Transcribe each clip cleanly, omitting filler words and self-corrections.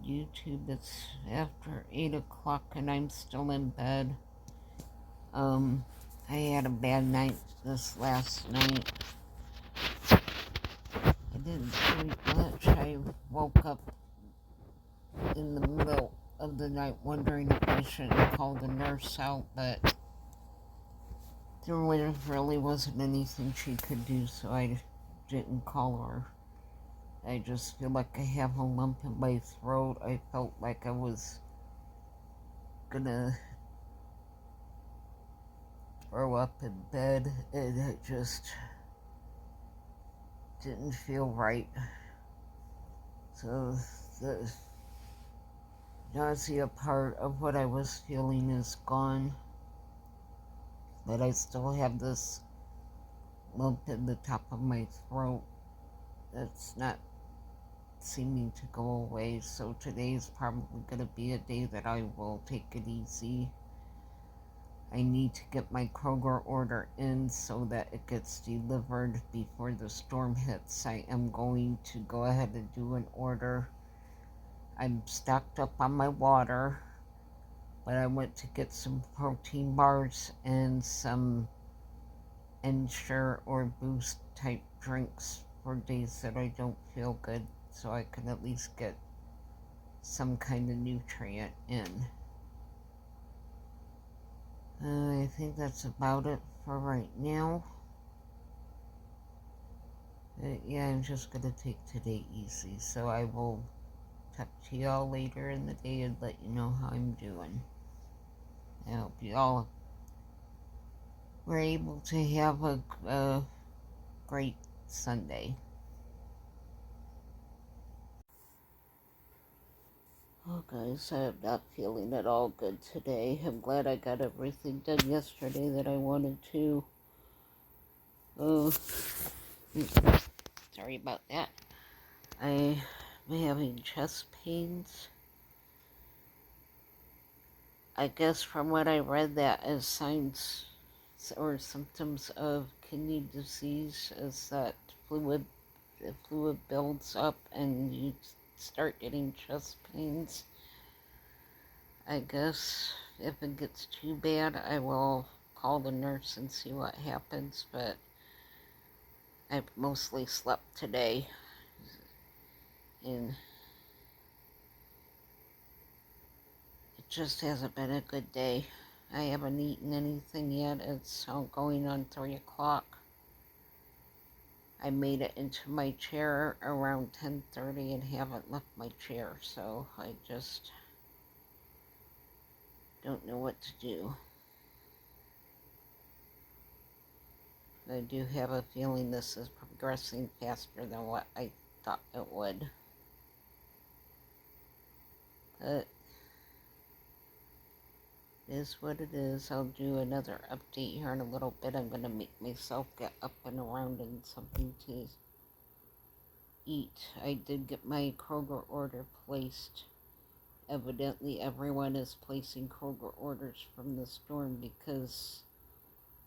YouTube. It's after 8 o'clock and I'm still in bed. I had a bad night this last night. I didn't sleep much. I woke up in the middle of the night wondering if I should call the nurse out, but there really wasn't anything she could do, so I didn't call her. I just feel like I have a lump in my throat. I felt like I was gonna throw up in bed, and it just didn't feel right. So the nausea part of what I was feeling is gone, but I still have this lump in the top of my throat that's not seeming to go away. So today is probably going to be a day that I will take it easy. I need to get my Kroger order in so that it gets delivered before the storm hits. I am going to go ahead and do an order. I'm stocked up on my water, but I went to get some protein bars and some Ensure or Boost type drinks for days that I don't feel good, so I can at least get some kind of nutrient in. I think that's about it for right now. Yeah, I'm just gonna take today easy, so I will talk to y'all later in the day and let you know how I'm doing. I hope y'all were able to have a great Sunday. Oh, guys, I'm not feeling at all good today. I'm glad I got everything done yesterday that I wanted to. Oh, sorry about that. I'm having chest pains. I guess from what I read, that as signs or symptoms of kidney disease is that fluid builds up and you start getting chest pains. I guess if it gets too bad, I will call the nurse and see what happens, but I've mostly slept today, and it just hasn't been a good day. I haven't eaten anything yet. It's going on 3 o'clock. I made it into my chair around 10:30 and haven't left my chair, so I just don't know what to do. I do have a feeling this is progressing faster than what I thought it would. But it is what it is. I'll do another update here in a little bit. I'm going to make myself get up and around and something to eat. I did get my Kroger order placed. Evidently, everyone is placing Kroger orders from the storm because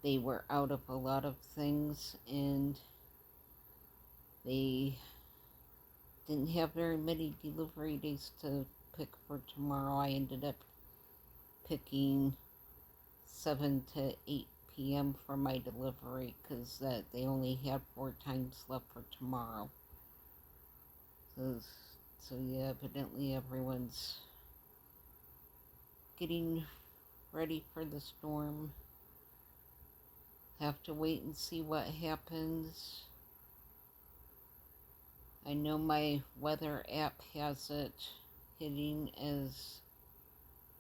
they were out of a lot of things and they didn't have very many delivery days to pick for tomorrow. I ended up picking 7 to 8 p.m. for my delivery because they only had 4 times left for tomorrow. So yeah, evidently everyone's getting ready for the storm. Have to wait and see what happens. I know my weather app has it hitting as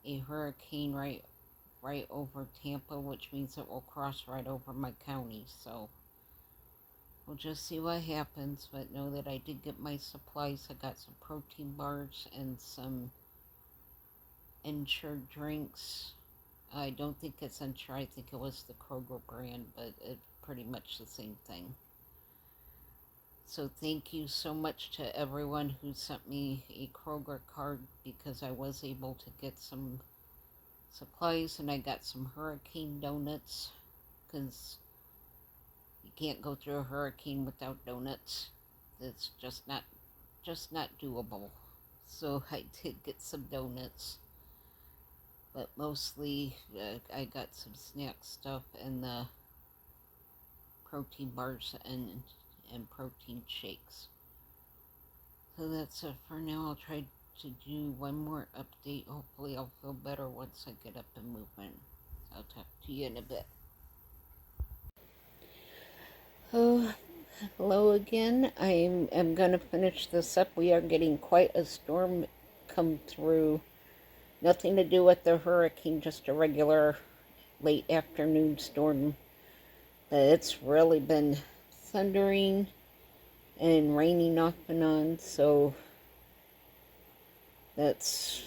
a hurricane right over Tampa, which means it will cross right over my county, so we'll just see what happens, but know that I did get my supplies. I got some protein bars and some Ensure drinks. I don't think it's Ensure, I think it was the Kroger brand, but it's pretty much the same thing. So thank you so much to everyone who sent me a Kroger card because I was able to get some supplies and I got some hurricane donuts because you can't go through a hurricane without donuts. It's just not doable. So I did get some donuts, but mostly I got some snack stuff and the protein bars and protein shakes. So that's it for now. I'll try to do one more update. Hopefully I'll feel better once I get up and moving. I'll talk to you in a bit. Oh, hello again. I am going to finish this up. We are getting quite a storm come through. Nothing to do with the hurricane, just a regular late afternoon storm. But it's really been thundering and raining off and on, so that's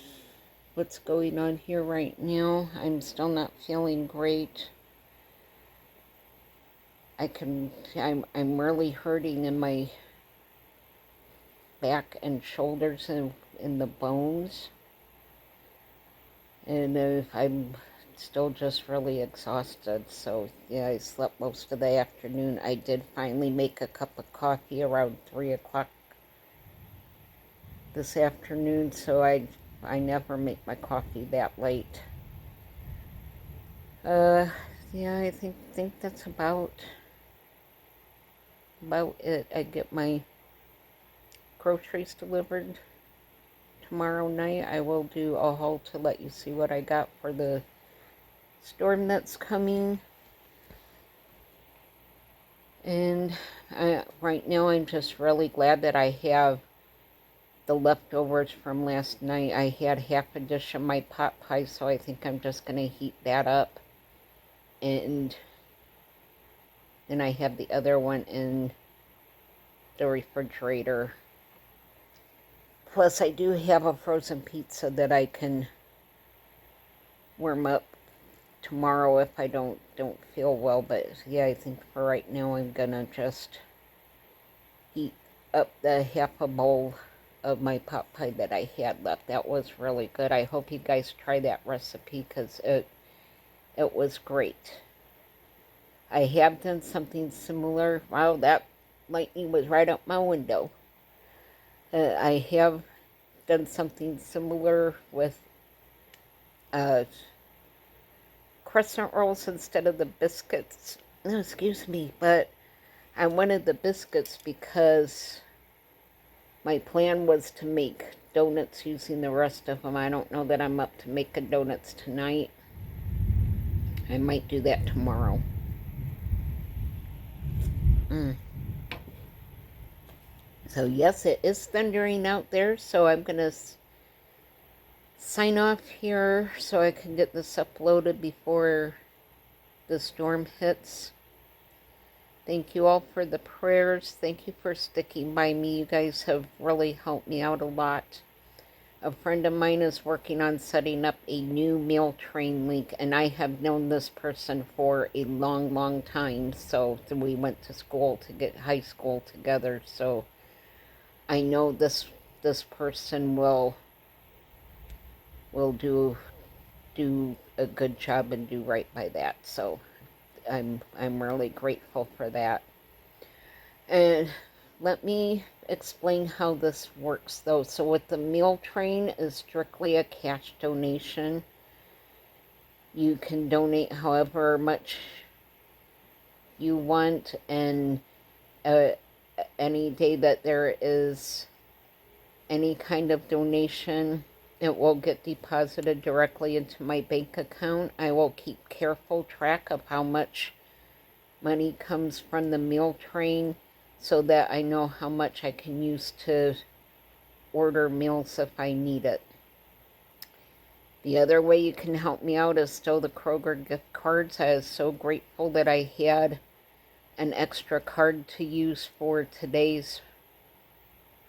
what's going on here right now. I'm still not feeling great. I'm really hurting in my back and shoulders and in the bones. And I'm still just really exhausted. So yeah, I slept most of the afternoon. I did finally make a cup of coffee around 3 o'clock this afternoon, so I never make my coffee that late. Yeah, I think that's about it. I get my groceries delivered tomorrow night. I will do a haul to let you see what I got for the storm that's coming. And right now I'm just really glad that I have the leftovers from last night. I had half a dish of my pot pie, so I think I'm just going to heat that up. And then I have the other one in the refrigerator. Plus I do have a frozen pizza that I can warm up tomorrow if I don't feel well. But yeah, I think for right now I'm gonna just heat up the half a bowl of my pot pie that I had left. That was really good. I hope you guys try that recipe because it was great. I have done something similar. Wow, that lightning was right up my window. I have done something similar with crescent rolls instead of the biscuits. No, excuse me, but I wanted the biscuits because my plan was to make donuts using the rest of them. I don't know that I'm up to making donuts tonight. I might do that tomorrow. So yes, it is thundering out there, so I'm going to sign off here so I can get this uploaded before the storm hits. Thank you all for the prayers. Thank you for sticking by me. You guys have really helped me out a lot. A friend of mine is working on setting up a new meal train link, and I have known this person for a long, long time. So we went to school to get high school together. So I know this person will do a good job and do right by that. So I'm really grateful for that. And let me explain how this works though. So with the meal train is strictly a cash donation. You can donate however much you want, and any day that there is any kind of donation, it will get deposited directly into my bank account. I will keep careful track of how much money comes from the meal train so that I know how much I can use to order meals if I need it. The other way you can help me out is still the Kroger gift cards. I was so grateful that I had an extra card to use for today's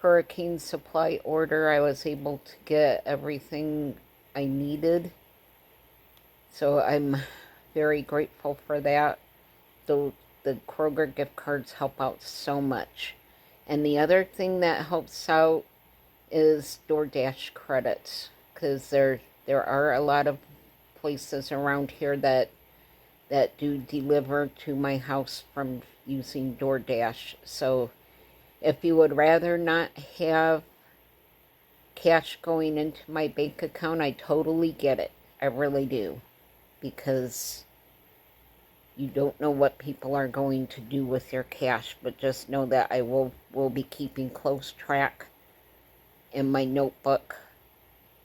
hurricane supply order. I was able to get everything I needed. So I'm very grateful for that. The Kroger gift cards help out so much. And the other thing that helps out is DoorDash credits, because there are a lot of places around here that do deliver to my house from using DoorDash. So if you would rather not have cash going into my bank account. I totally get it. I really do. Because you don't know what people are going to do with your cash, but just know that I will be keeping close track in my notebook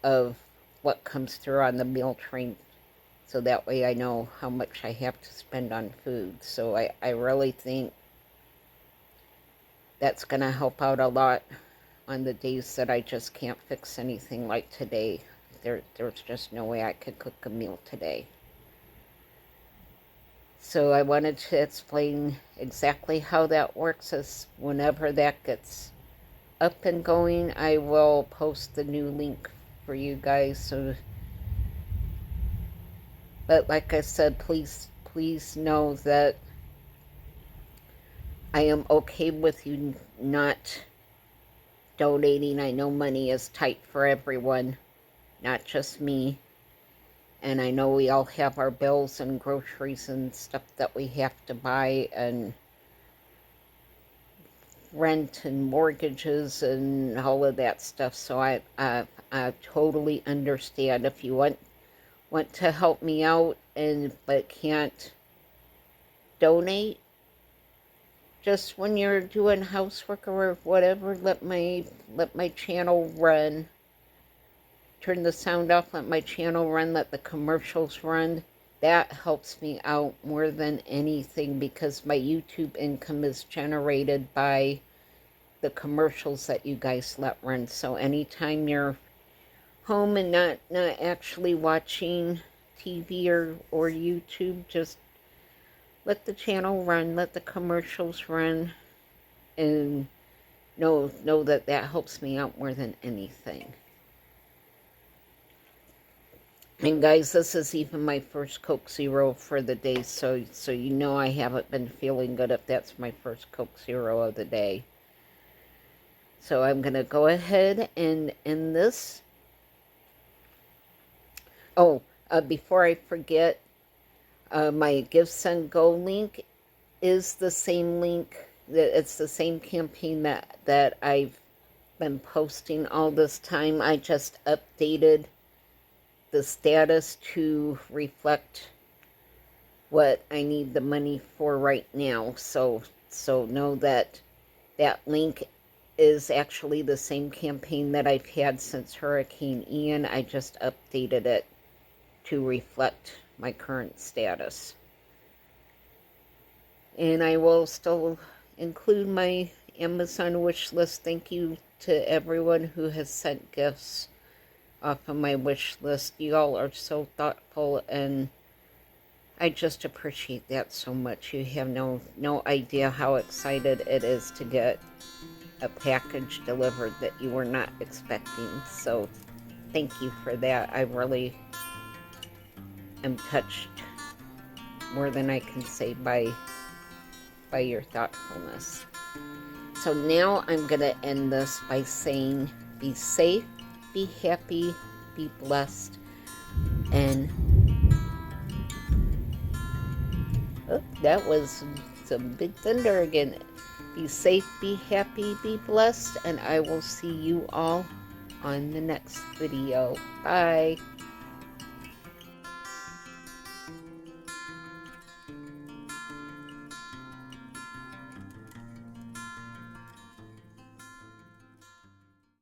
of what comes through on the meal train, so that way I know how much I have to spend on food. So I really think that's going to help out a lot on the days that I just can't fix anything, like today. There's just no way I could cook a meal today. So I wanted to explain exactly how that works. As whenever that gets up and going, I will post the new link for you guys. So, but like I said, please know that I am okay with you not donating. I know money is tight for everyone, not just me. And I know we all have our bills and groceries and stuff that we have to buy, and rent and mortgages and all of that stuff. So I totally understand. If you want to help me out but can't donate, just when you're doing housework or whatever, let my channel run. Turn the sound off, let my channel run, let the commercials run. That helps me out more than anything, because my YouTube income is generated by the commercials that you guys let run. So anytime you're home and not actually watching TV or YouTube, just let the channel run, let the commercials run, and know that helps me out more than anything. And guys, this is even my first Coke Zero for the day, so you know I haven't been feeling good if that's my first Coke Zero of the day. So I'm going to go ahead and end this. Oh, before I forget, my Give, Send, Go link is the same link. It's the same campaign that I've been posting all this time. I just updated the status to reflect what I need the money for right now. So know that link is actually the same campaign that I've had since Hurricane Ian. I just updated it to reflect my current status. And I will still include my Amazon wish list. Thank you to everyone who has sent gifts off of my wish list. You all are so thoughtful, and I just appreciate that so much. You have no idea how excited it is to get a package delivered that you were not expecting. So thank you for that. I really am touched more than I can say by your thoughtfulness. So now I'm going to end this by saying, be safe, be happy, be blessed, and oh, that was some big thunder again. Be safe, be happy, be blessed, and I will see you all on the next video. Bye.